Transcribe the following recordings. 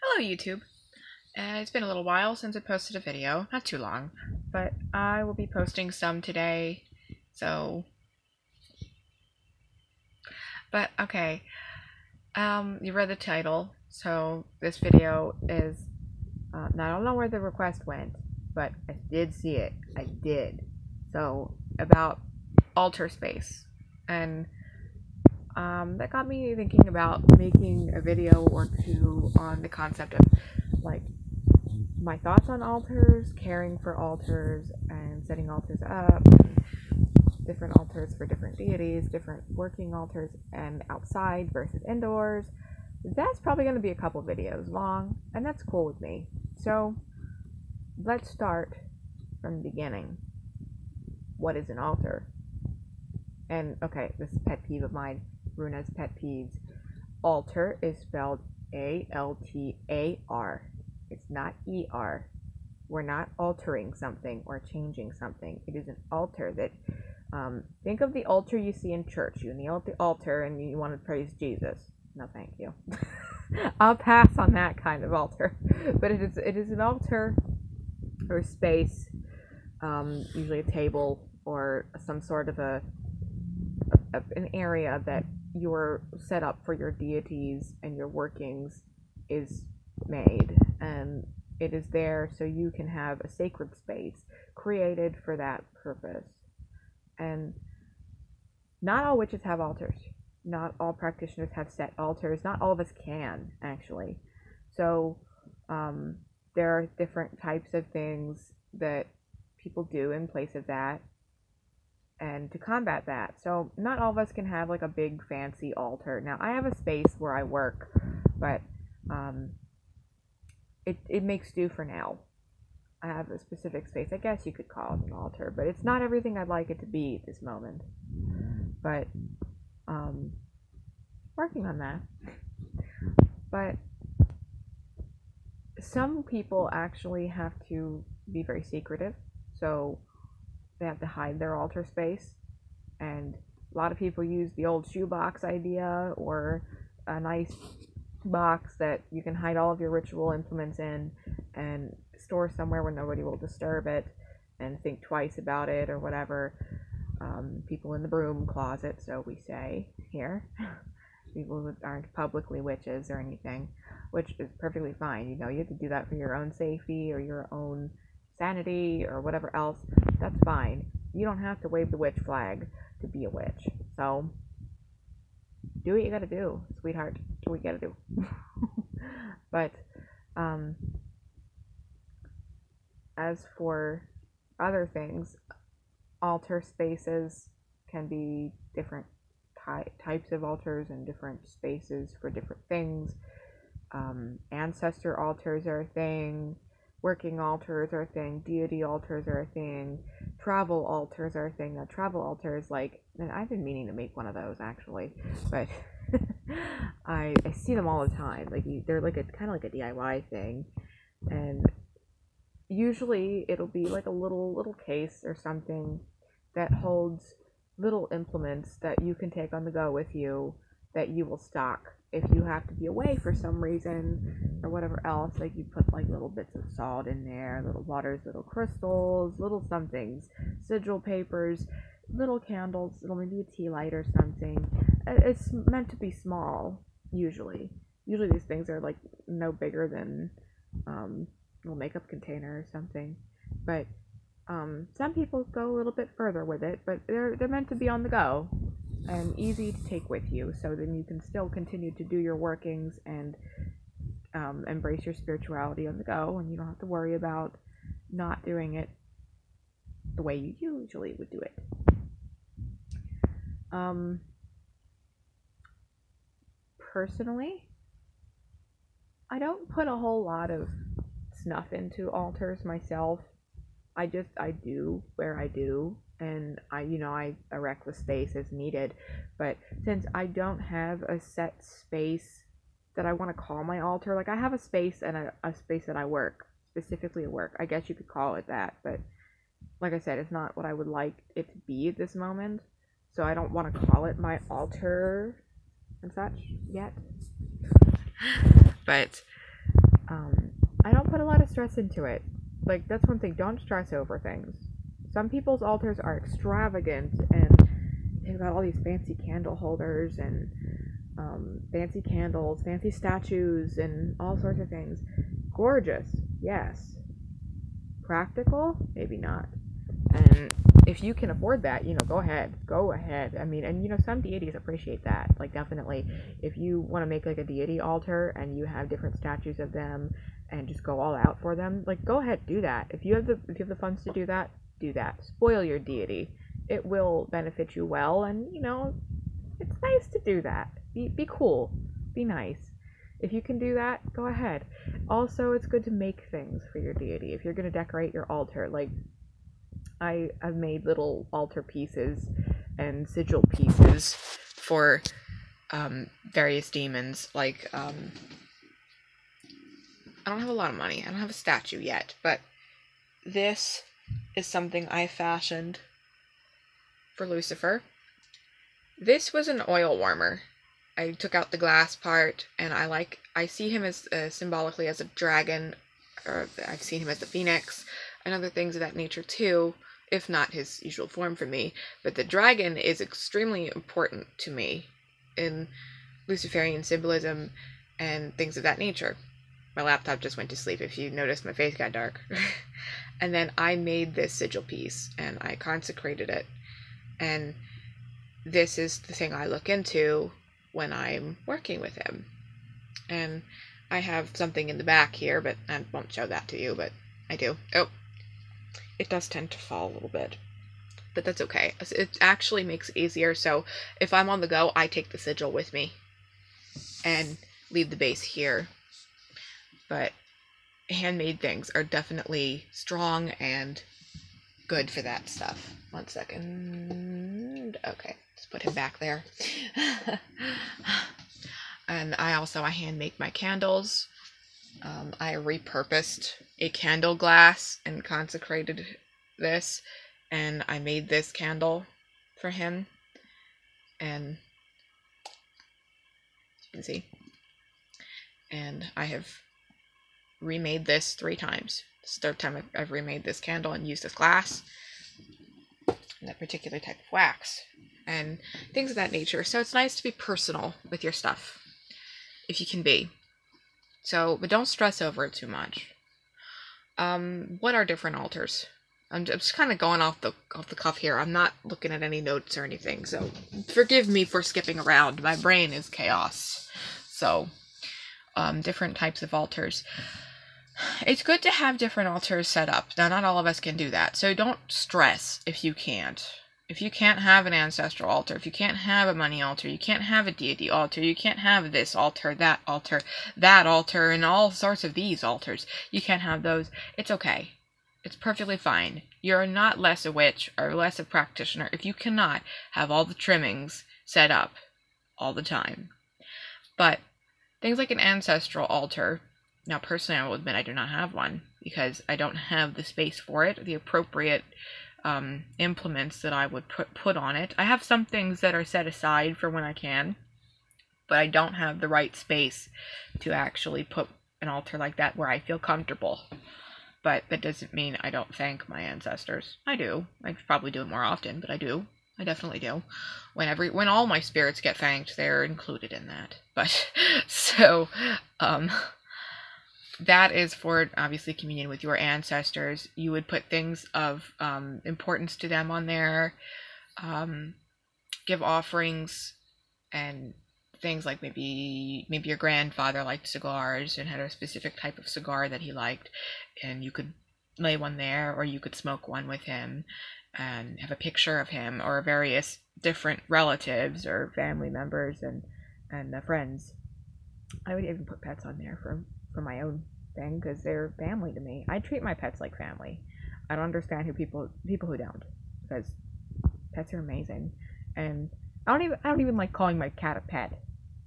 Hello YouTube. It's been a little while since I posted a video, not too long, but I will be posting some today, so, but okay, you read the title, so this video is, now I don't know where the request went, but I did see it, I did, so, about altar space, and, that got me thinking about making a video or two on the concept of, like, my thoughts on altars, caring for altars, and setting altars up, and different altars for different deities, different working altars, and outside versus indoors. That's probably going to be a couple videos long, and that's cool with me. So, let's start from the beginning. What is an altar? And, okay, this is a pet peeve of mine. Runa's pet peeves. Altar is spelled A-L-T-A-R. It's not E-R. We're not altering something or changing something. It is an altar that, think of the altar you see in church. You kneel at the altar and you want to praise Jesus. No, thank you. I'll pass on that kind of altar. But it is an altar or space, usually a table or some sort of an area that you're set up for your deities and your workings is made, and it is there so you can have a sacred space created for that purpose. And not all witches have altars. Not all practitioners have set altars. Not all of us can, actually. So there are different types of things that people do in place of that and to combat that. So not all of us can have like a big fancy altar. Now I have a space where I work, but it makes do for now. I have a specific space. I guess you could call it an altar, but it's not everything I'd like it to be at this moment. But working on that. But some people actually have to be very secretive, so they have to hide their altar space. And a lot of people use the old shoebox idea, or a nice box that you can hide all of your ritual implements in and store somewhere where nobody will disturb it and think twice about it or whatever. People in the broom closet, so we say here. People who aren't publicly witches or anything, which is perfectly fine. You know, you have to do that for your own safety or your own sanity or whatever else. That's fine. You don't have to wave the witch flag to be a witch. So, do what you gotta do, sweetheart. Do what you gotta do. But, as for other things, altar spaces can be different types of altars and different spaces for different things. Ancestor altars are a thing. Working altars are a thing. Deity altars are a thing. Travel altars are a thing. Now, travel altars, like, and I've been meaning to make one of those actually, but I see them all the time. Like, they're like kind of like a DIY thing, and usually it'll be like a little case or something that holds little implements that you can take on the go with you, that you will stock if you have to be away for some reason or whatever else. Like, you put like little bits of salt in there, little waters, little crystals, little somethings, sigil papers, little candles, little maybe a tea light or something. It's meant to be small, usually these things are like no bigger than a little makeup container or something. But some people go a little bit further with it, but they're meant to be on the go and easy to take with you, so then you can still continue to do your workings and embrace your spirituality on the go, and you don't have to worry about not doing it the way you usually would do it. Personally, I don't put a whole lot of snuff into altars myself. I do where I do, and I erect the space as needed. But since I don't have a set space that I want to call my altar, like I have a space and a space that I work, specifically at work. I guess you could call it that, but like I said, it's not what I would like it to be at this moment. So I don't want to call it my altar and such yet. But put a lot of stress into it. Like, that's one thing. Don't stress over things. Some people's altars are extravagant, and they've got all these fancy candle holders and fancy candles, fancy statues, and all sorts of things. Gorgeous, yes. Practical? Maybe not. And if you can afford that, go ahead. Go ahead. I mean, and some deities appreciate that. Like, definitely, if you want to make like a deity altar and you have different statues of them and just go all out for them, like, go ahead, do that. If you have the funds to do that, do that. Spoil your deity. It will benefit you well, and it's nice to do that. Be cool. Be nice. If you can do that, go ahead. Also, it's good to make things for your deity. If you're going to decorate your altar, like, I've made little altar pieces and sigil pieces for various demons. Like, I don't have a lot of money. I don't have a statue yet, but this is something I fashioned for Lucifer. This was an oil warmer. I took out the glass part, and I see him as symbolically as a dragon, or I've seen him as the phoenix, and other things of that nature too, if not his usual form for me. But the dragon is extremely important to me in Luciferian symbolism and things of that nature. My laptop just went to sleep. If you noticed, my face got dark. And then I made this sigil piece, and I consecrated it. And this is the thing I look into when I'm working with him. And I have something in the back here, but I won't show that to you, but I do. Oh, it does tend to fall a little bit, but that's okay. It actually makes it easier, so if I'm on the go, I take the sigil with me and leave the base here. But handmade things are definitely strong and good for that stuff. 1 second. Okay, let's put him back there. And I hand make my candles. I repurposed a candle glass and consecrated this, and I made this candle for him. And you can see. And I have remade this 3 times. This is the 3rd time I've remade this candle and used this glass and that particular type of wax and things of that nature. So it's nice to be personal with your stuff if you can be. So, but don't stress over it too much. What are different altars? I'm just kind of going off the cuff here. I'm not looking at any notes or anything, so forgive me for skipping around. My brain is chaos. So, different types of altars. It's good to have different altars set up. Now, not all of us can do that, so don't stress if you can't. If you can't have an ancestral altar, if you can't have a money altar, you can't have a deity altar, you can't have this altar, that altar, and all sorts of these altars. You can't have those. It's okay. It's perfectly fine. You're not less a witch or less a practitioner if you cannot have all the trimmings set up all the time. But things like an ancestral altar, now personally I will admit I do not have one because I don't have the space for it, the appropriate implements that I would put on it. I have some things that are set aside for when I can, but I don't have the right space to actually put an altar like that where I feel comfortable. But that doesn't mean I don't thank my ancestors. I do. I probably do it more often, but I do. I definitely do. When all my spirits get thanked, they're included in that. But so that is for, obviously, communion with your ancestors. You would put things of importance to them on there. Give offerings and things like maybe your grandfather liked cigars and had a specific type of cigar that he liked, and you could lay one there, or you could smoke one with him and have a picture of him or various different relatives or family members and friends. I would even put pets on there for my own thing because they're family to me. I treat my pets like family. I don't understand people who don't, because pets are amazing. And I don't even like calling my cat a pet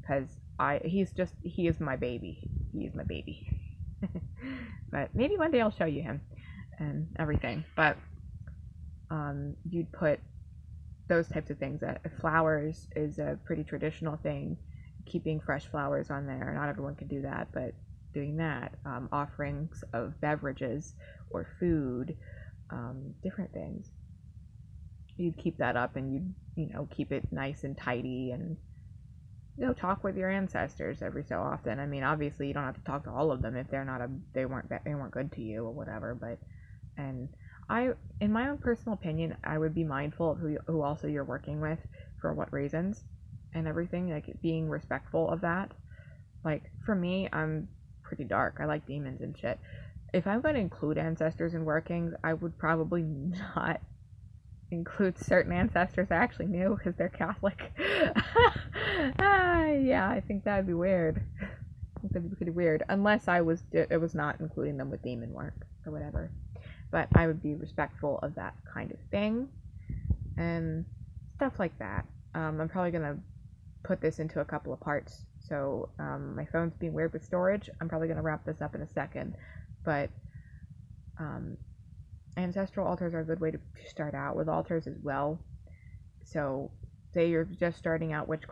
because he is my baby. He is my baby. But maybe one day I'll show you him and everything. But you'd put those types of things. Flowers is a pretty traditional thing. Keeping fresh flowers on there. Not everyone can do that, but doing that. Offerings of beverages or food, different things. You'd keep that up, and you'd keep it nice and tidy, and talk with your ancestors every so often. I mean, obviously you don't have to talk to all of them if they weren't good to you or whatever, but and I in my own personal opinion, I would be mindful of who also you're working with, for what reasons and everything, like being respectful of that. Like for me, I'm pretty dark. I like demons and shit. If I'm going to include ancestors in workings, I would probably not include certain ancestors I actually knew because they're Catholic. Yeah, I think that'd be weird. I think that'd be pretty weird, unless it was not including them with demon work or whatever. But I would be respectful of that kind of thing and stuff like that. I'm probably gonna put this into a couple of parts. So my phone's being weird with storage. I'm probably gonna wrap this up in a second, but ancestral altars are a good way to start out with altars as well. So say you're just starting out, which